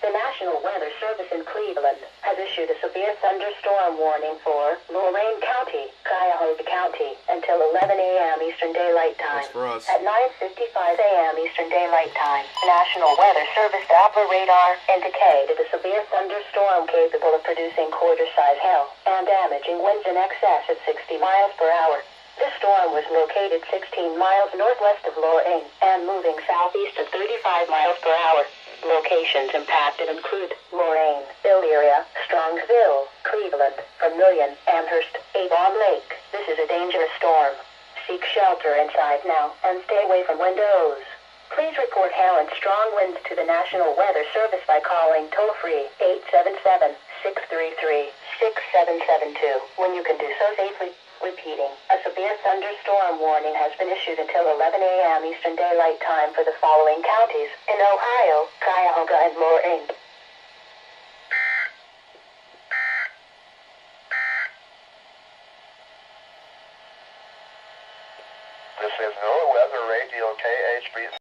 The National Weather Service in Cleveland has issued a severe thunderstorm warning for Lorain County, Cuyahoga County, until 11 a.m. Eastern Daylight Time. That's for us. At 9:55 a.m. Eastern Daylight Time, the National Weather Service Doppler radar indicated a severe thunderstorm capable of producing quarter-size hail and damaging winds in excess of 60 miles per hour. This storm was located 16 miles northwest of Lorain and moving southeast at 35 miles per hour. Locations impacted include Lorain, Elyria, Strongsville, Cleveland, Vermilion, Amherst, Avon Lake. This is a dangerous storm. Seek shelter inside now and stay away from windows. Please report hail and strong winds to the National Weather Service by calling toll-free 877-633-6772 when you can do so safely. Repeating, a severe thunderstorm warning has been issued until 11 a.m. Eastern Daylight Time for the following counties in Ohio, Cuyahoga, and Lorain. This is NOAA Weather Radio KHB.